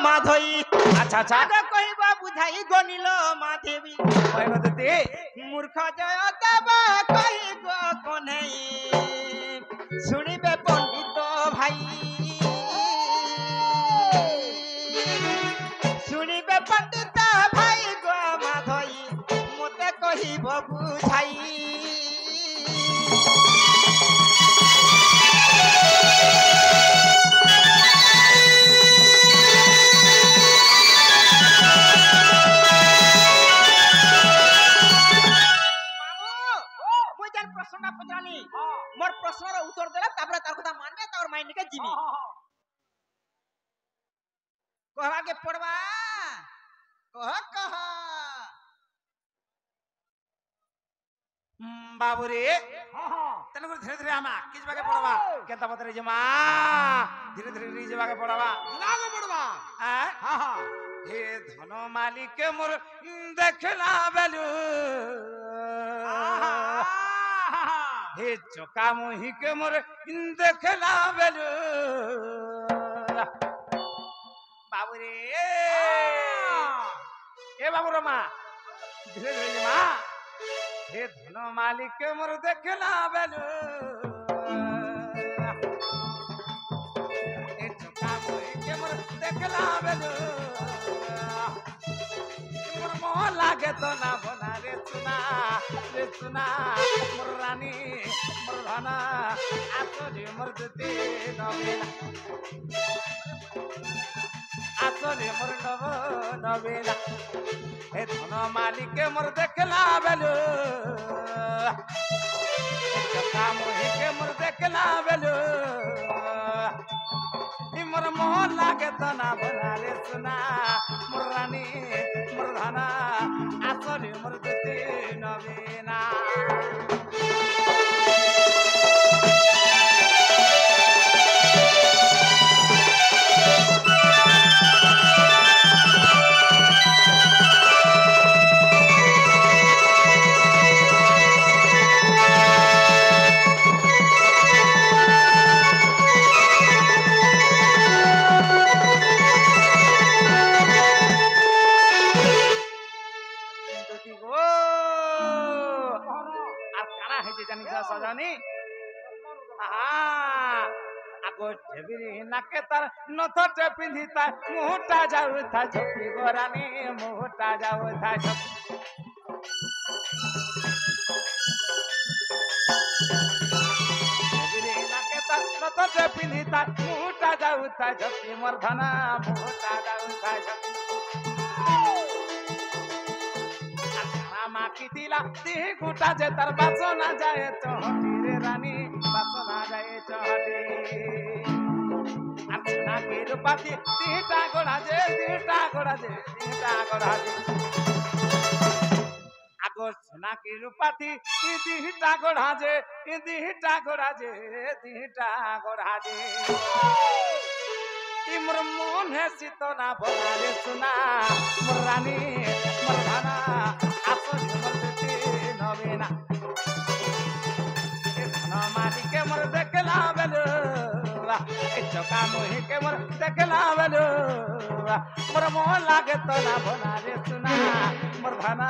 माधई अच्छा अच्छा आगे कहबा बुझाई गनिल माधवी कहब दती मूर्ख जय देवा कहि गो कन्हई शुणिबे पंडित भाई शुणिबे पंडित भाई गो माधई मते कहिब बुझाई प्रश्न पचाली मोर प्रश्न उत्तर देला तापर तार कथा मानबे तार माइन के जीवी कहवा के पड़वा कह बाबू रे तेन धीरे धीरे आमा किस बाके पड़वा केता पतरे जमा धीरे धीरे री जबाके पड़वा लागे पड़वा हां हां हे धन मालिक मोर देखला बेलू हे चका मोहि के मोर देखला बेलू बाबू रे ए बाबू रमा धीरे धीरे जमा हे धन मालिक मोर देखला बेलू हे चका मोहि के मोर देखला बेलू मोर मोह लागे तो ना बना रे सुना मोर रानी मोर धन आसरे मोर दते नवेला आसरे मोर नवेला हे धन मालिक मोर देखला बेलू चका मोहि के मोर देखला बेलू मोर मोह लागे तो ना बना रे सुना मोर रानी मोर धन आसरे मोर दते नवेला सजानी आगो ढेबिरी नाके तार नथटे पिंधी तार मुहटा जाऊ था झोपी गोरानी मुहटा जाऊ था झोपी ढेबिरी नाके तार नथटे पिंधी तार मुहटा जाऊ था झोपी मर्धना मुहटा जाऊ था झोपी माकी दिला ती गुटा जे तर बाचो ना जाए चहटी रे रानी बाचो ना जाए चहटी अर्चना के रूपाती तीटा गोड़ा जे आगो सोना के रूपाती तीटा गोड़ा जे मोर मन है सीतो ना भोला रे सुना मोर रानी मोर धाना आसो मोर दते नवेना ए धन मालिक मोर देखला बेलू ए चका मोहि के मोर देखला बेलू मोर मोह लागे तो ना भोला रे सुना मोर धाना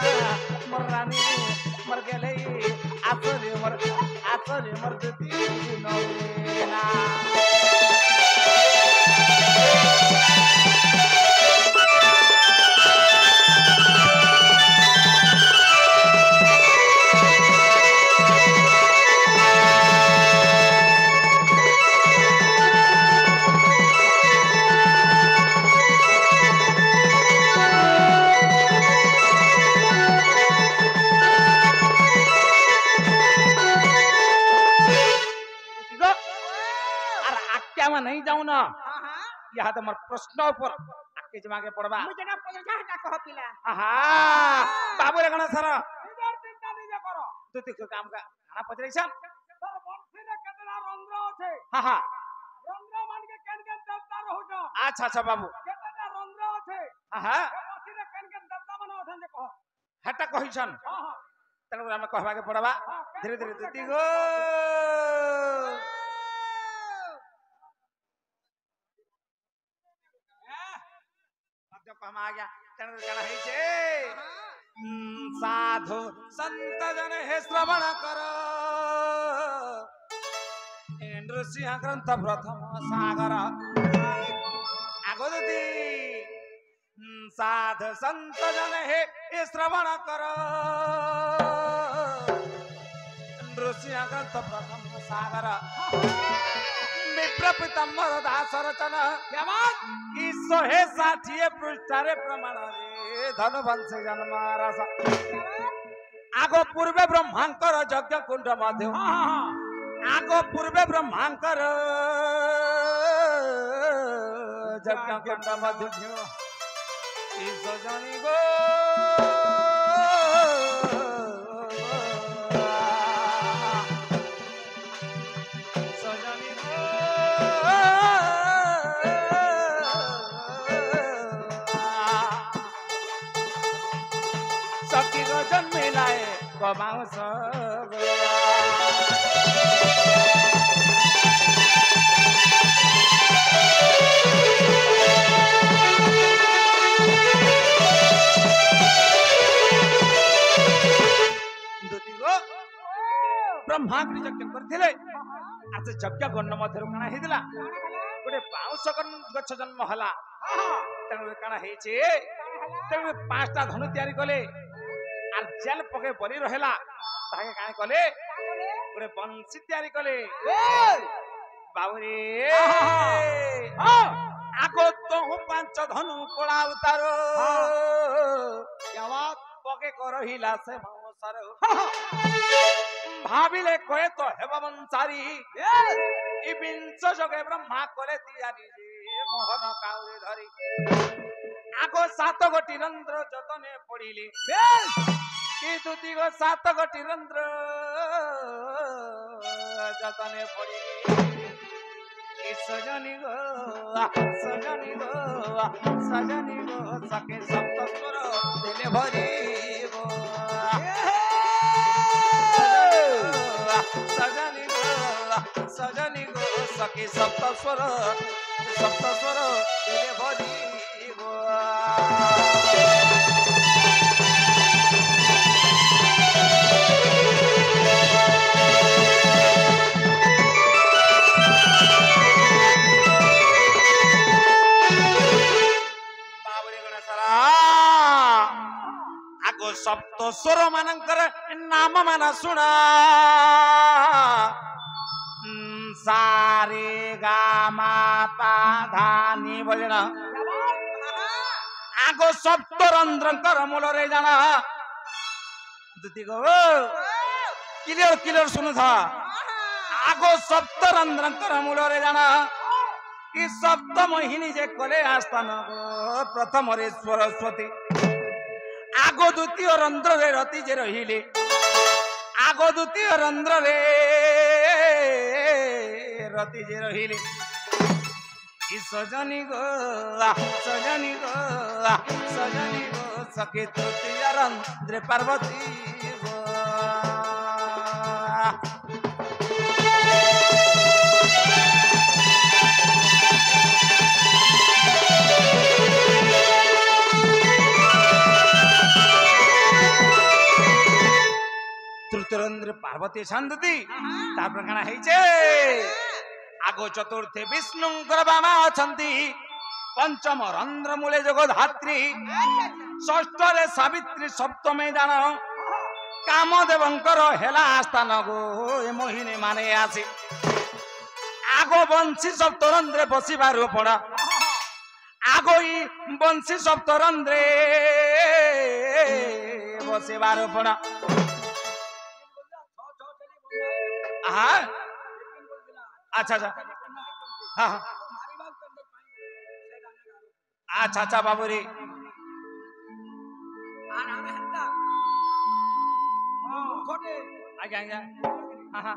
मोर रानी मोर गेले आसो मोर दते नवेना नहीं जाऊ ना यहाँ तो मोर प्रश्न ऊपर आके जमाके पड़बा मुझे ना पजरा हटा कह पिला बाबू रे गणेश सर इधर चिंता नहीं जे करो तू ते काम का खाना पचरैछन तर बंसी रे केतला रंध्र আছে रंध्र मान के केन देवता रहउछ अच्छा बाबू केतला रंध्र আছে बंसी रे केन देवता माने अथन जे कह हटा कहिछन तने हम कहबा के पड़बा धीरे धीरे दती गो कहमा आ गया तेन कण है छे साधु संत जन हे श्रवण कर नृसिंह ग्रंथ प्रथम सागर आगोदी साधु संत जन हे श्रवण कर नृसिंह ग्रंथ प्रथम सागर विप्र पिताम्बर दास रचना ईश्व हे 60 पृष्ठारे प्रमाण रे धनवंश जन्म रस आगो पूर्वे ब्रह्मांकर यज्ञ कुंड मध्य आगो पूर्वे ब्रह्मांकर यज्ञ कुंड मध्य ईश्व जानी गो जन्मिलाए कमाऊ सब ब्रह्माग्नि यज्ञ करथिले आज यज्ञ गण मध्य काना हेदिला गोटे बाउंस गछ जन्म हला तेणु काना हेचे तेणु 5टा धनु तैयारी कले आर जेल पके बली रहेला ताके काहे कले गोटे बंसी तैयारी कले बाबुरे आगो तोहु 5 धनु कोला उतारो क्या बात पके करहिला से मौसर भाबिले कहे तो हेबा बंसारी ई बिंस जगे ब्रह्मा करे तियारी रे मोहन काउरे धरी आगो 7 गोटी रंध्र जतने पड़िले कि दुती गो 7 गोटी रंध्र जतने पड़िले कि सजनी गो सके सप्त स्वर दिले भरी गो सजनी गो सके सप्त स्वर दिले भरी आगो सप्त स्वर मानकर नाम मान शुणा सारे गा मा पा धा नि बोलना आगो सप्त रंध्रंकर मूल रे जाना दुती गो क्लियर सुनु था आगो सप्त रंध्रंकर मूल रे जाना कि सप्त मोहिनी जे कले आस्थान प्रथम रे सरस्वती आगो द्वितीय रंध्र रे रति जे रहिले आगो द्वितीय रंध्र रे रति जे रहिले सजनी गो सके तृतीय रंध्र पार्वती गो तृतीय रंध्र पार्वती शांति तापर काना हेचे आगो चतुर्थे विष्णुंकर बामा अछंती पंचम रंध्र मूले जगधात्री षष्ठ रे सावित्री सप्तमे जान कामदेवंकर हेला आस्थान गो ए मोहिनी माने आसी आगो बंशी सप्तरंध्रे बसिबार पड़ा आगो ई बंशी सप्तरंध्रे बसिबार पड़ा हाँ अच्छा हाँ अच्छा बाबू रे आज्ञा हाँ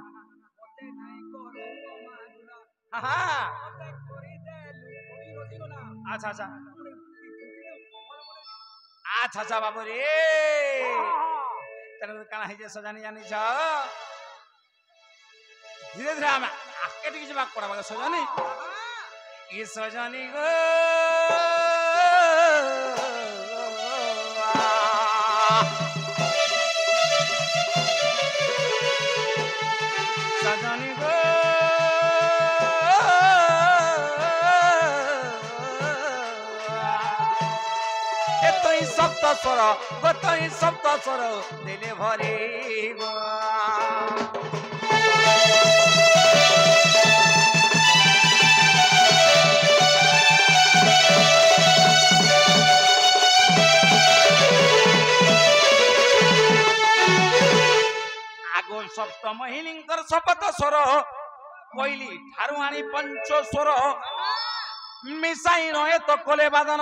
अच्छा बाबू रे तेरे काना है जे सजानी जानी छ धीरे धीरे आमे आके टिके जबाक पड़ा सजनी ये सजनी गो सजनी गो एतई सप्त स्वर गतई सप्त स्वर दिले भरी गो आगो सप्तम हिलिंकर शपथ स्वर कोइली ठारू आनी पंच स्वर मिसाई नहे तो कोले बादन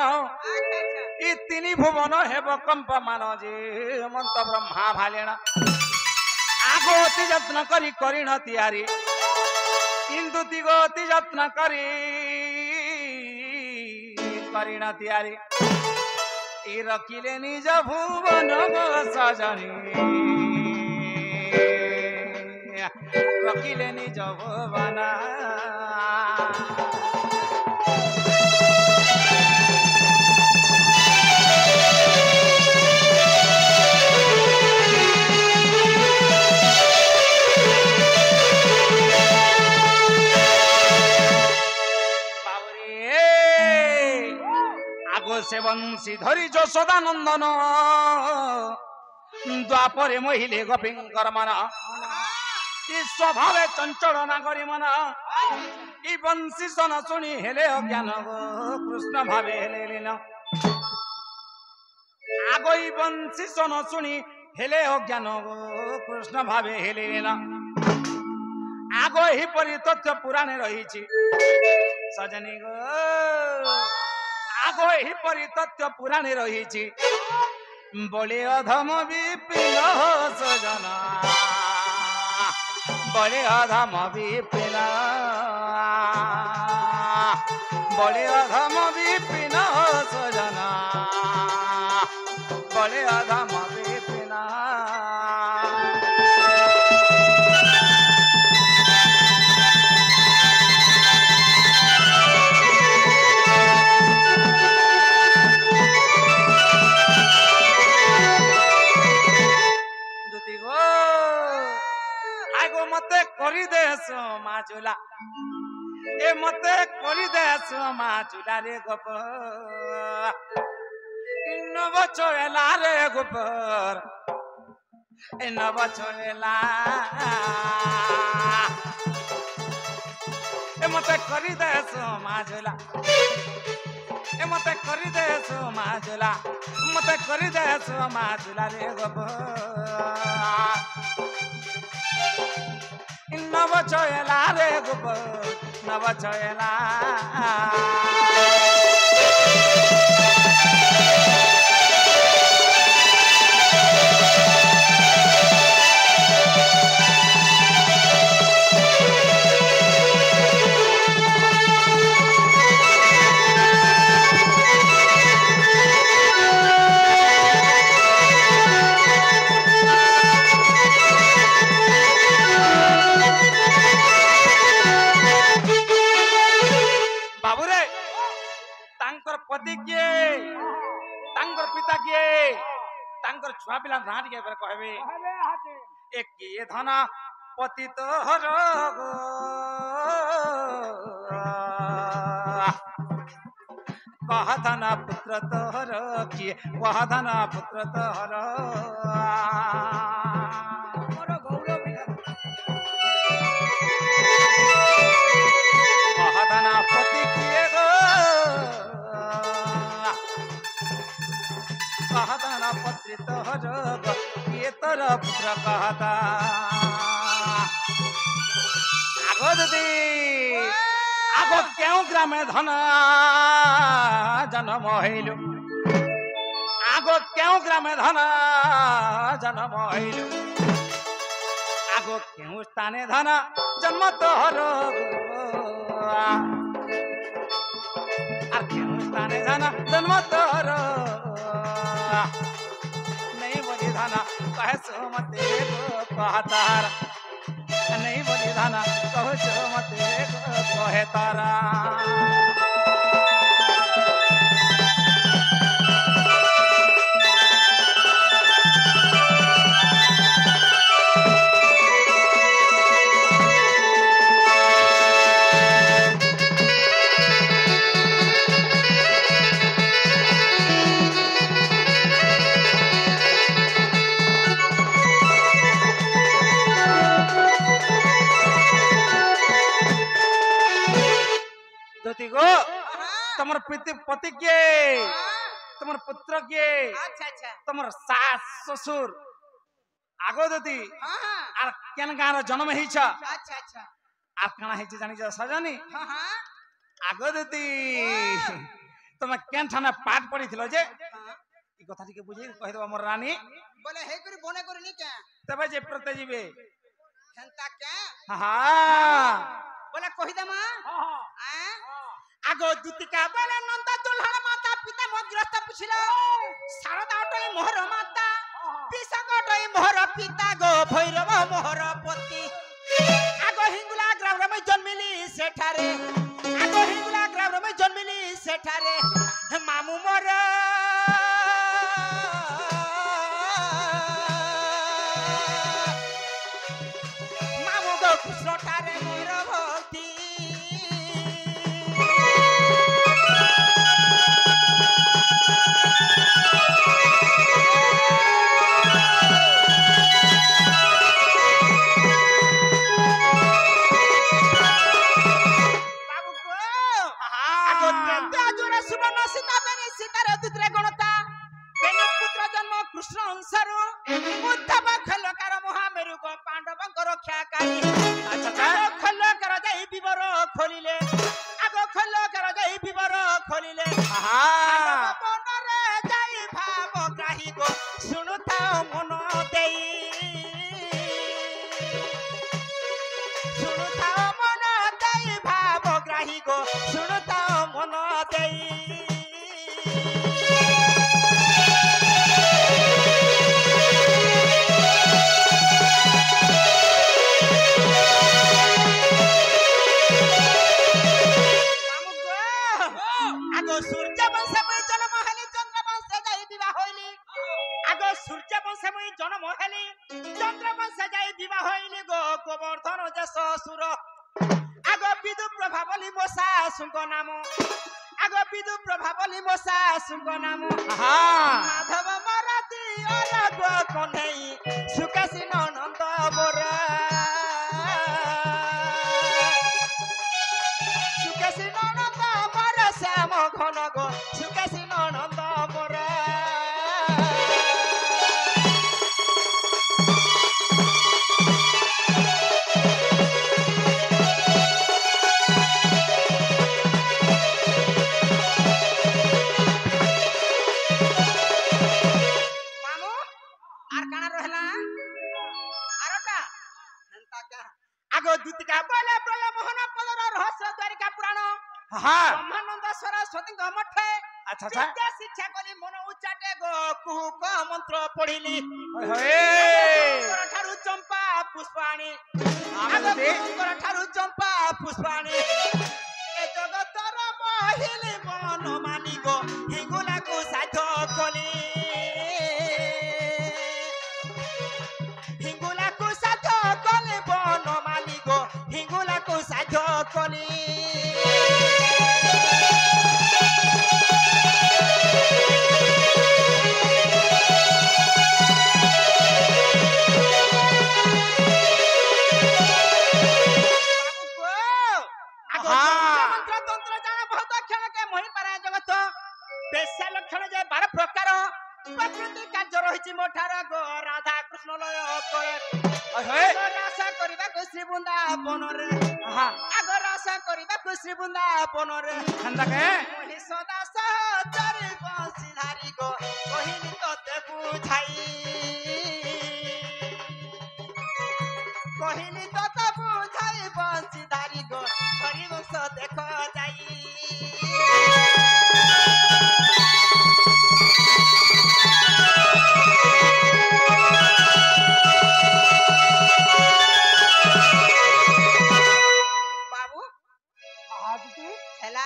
ई तिनी भुवन हेब कंपमान जे मंत ब्रह्मा भालेण आगो अति यत्न करी करिण तियारी इंदु दिगो अति यत्न करी करिण तियारी ई रखिले निज भुवन गो सजनी रखिले निज भुवन से बंशी धरी यशोदा नंदन द्वापरे महिले गोपिंकर मन ई स्वभावे चंचल नागरी मन ई बंशी सन शुणी हेले अज्ञान कृष्ण भावे हेले लीन आगो ई बंशी सन शुणी हेले अज्ञान कृष्ण भावे हेले लीन आगो ही परि तथ्य पुराणे रही सजनी गो आगो ही परि तथ्य पुराणे रही बड़े अधम विपिन सजना बड़े अधम विपिन बड़े अधम विपिन सजना बड़े अधम विपिन मते करी दे माजुला ए मते करी दे माजुला रे गोपर इन बचोला रे गोपर इन बचोला ए मते करी दे माजुला ए मते करी दे माजुला मते करी दे माजुला रे गोपर नव चोयला रे गोपर नव चोयला पति किए तांकर पिता किए तांकर छुआ पिला ना टिके कहबे एक किए धना पति तोहर कह धना पुत्र तोहर किए कह धना पुत्र तोहर कह धना पति किए गो कहता पत्रि तोहर ये तर पुत्र कहता आगो दीदी आगो क्यों ग्रामे धन जन्म हईलु आगो क्यों ग्रामे धन जन्म हईलु आगो क्यों स्थाने धन जन्म तोहर क्यों स्थाने धन जन्म तोहर नहीं बोली धाना कह सो मते कहतार नहीं बोली धाना कह सो मते कहे तारा तुमर पति के हाँ, तुमर पुत्र के अच्छा अच्छा तुमर सास ससुर आगो दती हाँ हाँ आर केन गाँव जन्म ही अच्छा अच्छा आर काना ही जानी सजनी हाँ हाँ आगो दती तुम केन ठाने पाठ पढ़ी थिलो जे हाँ ई कथा टिके बुझी कहि दबा मोर रानी बोले हे करी बने करी नहीं क्या तबे जे प्रते जीवे हेंता क्या हां बोले कहि दे मां हाँ हाँ हैं हाँ आगो दुतिका बोले नंदा दुल्हन माता पिता मग्रस्त पुछिला शारदा टई मोहर माता पिसंग टई मोहर पिता गो भैरव मोहर पति आगो हिंगुला ग्राम रे जन्मिली सेठारे आगो हिंगुला ग्राम रे जन्मिली सेठारे मामू मोर मामू गो कृष्णटारे मोर भक्ति बाबू को आगो तेते आजुरा सुबर्ण सीता बेनी सीतारे दुतरे गणता बेनी पुत्र जन्म कृष्ण अंशरु उद्धव खलकार महामेरु गो पांडवଙ୍କ रक्षाकारी अच्छा खलकार जाई विवर खोलिले आगो खलकार जाई विवर खोलिले हां बनरे जाई भाव ग्राही गो सुनुता मन देई सुनुता मन देई भाव ग्राही गो सुनुता मन देई आगो सूर्य वंश में जन्म हेली चंद्र वंश जाई विवाह होइली आगो सूर्य वंश में जन्म हेली चंद्र वंश जाई विवाह होइली गो गोवर्धन जस सुर आगो विदु प्रभावली मोसा सुंग नाम आगो विदु प्रभावली मोसा सुंग नाम हां माधव मराती अलग कन्हई सुकासी नंद मोर सुकासी नंद मोर श्याम घन गो सुकासी नंद मोर मामू आर काना रहला आरटा हंता का आगो दुतिका बोले प्रय मोहन पदर रहस्य द्वारिका पुराण हां ब्रह्मानंद सरस्वती मठे अच्छा अच्छा विद्या शिक्षा कली मन उच्चाटे गो कुहुक मंत्र पढ़िली ओए ठारू चंपा पुष्पाणी आगो दे ठारू चंपा पुष्पाणी ए जगतर महिली मन मानी गो हिंगुला को साध कली हिंगुला को साध कली बन मानी गो हिंगुला को साध कली मंत्र तंत्र जाना बहुत क्षण के मोहि पारा जगत बेसा लक्षण जे 12 प्रकार प्रकृति कार्य रहिछि मोठार गो राधा कृष्ण लय करे ओए रासा करिबा को श्री वृंदावन रे हां आगो रासा करिबा को श्री वृंदावन रे हंदा के मोहि सदा सहचरी बंशीधारी गो कहिनी तते बुझाई कहिनी तते बुझाई बंशीधारी गो हरि वंश देख जाई बाबू आज की हेला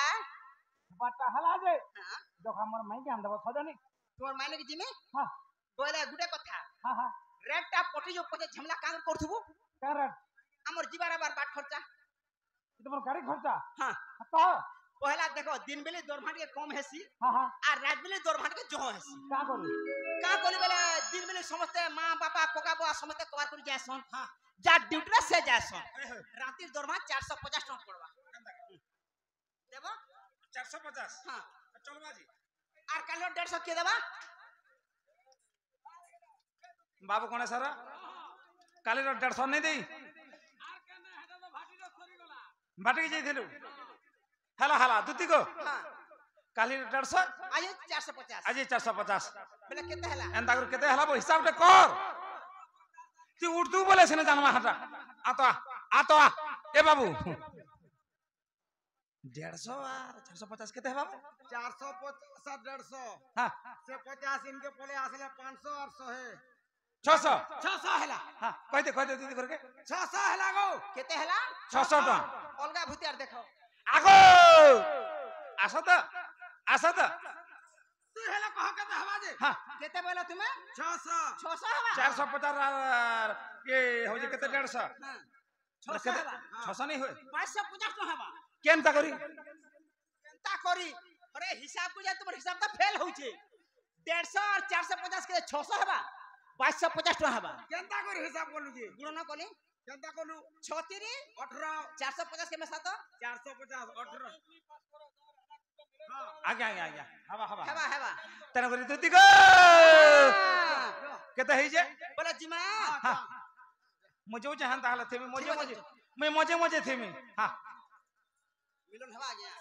बाटा हला जे हाँ जो हमर माई के अंदर सजनी तोर मायने की जिमे हां बोले गुटे कथा हां हां रेटटा पटी जो पचे झमला कांग करथुबु कारण हमर जीवार बार बाट खर्चा तुम गाड़ी खर्चा हां तो पहला देखो दिन बेले दरमाट के कम हेसी हां हां आ रात बेले दरमाट के जह हेसी का करू का कोली बेले दिन बेले समस्त मां बापा कोका बुआ समस्त कवर कर जायसन हां जा ड्यूटी से जायसन राती दरमाट 450 टका पड़वा देबो 450 हाँ चल बाजी और कल 150 के देबा बाबू कोने सारा काली 150 नहीं देई बाटी जाई थिलु हला हला दुती को हाँ काली 150 आज 450 आज 450 बोले केते हला एंता कर केते हला हिसाब टे कर तू उठ तू बोले सिने जानवा हटा आतो ए बाबू 150 और 450 केते है बाबू 450 और 150 हां से 50 इनके पले आसले 500 और 100 है 600 600 हला हां कह दे दीदी करके 600 हला गो केते हला 600 टका अलगा भूतियार देखो आगो आसा त तू हला कह केते हवा जे हां केते बोला तुमे 600 हवा 450 ये हो जे केते 150 हां 600 हवा 600 नहीं होए 550 तो हवा केनता करी केनता करी अरे हिसाब को जा तुम हिसाब तो फेल होउचे 150 और 450 के 600 हवा 550 तो हवा केनता कर हिसाब कोलु जी गुणन कोली केनता कोलु 36 18 450 के में साथ 450 18 आगे हवा हवा तने करी दुती को केते है जे बोला जिमा हां मुझे जहां ताहला थे मैं मजे थे मैं हां मिलन हवा गया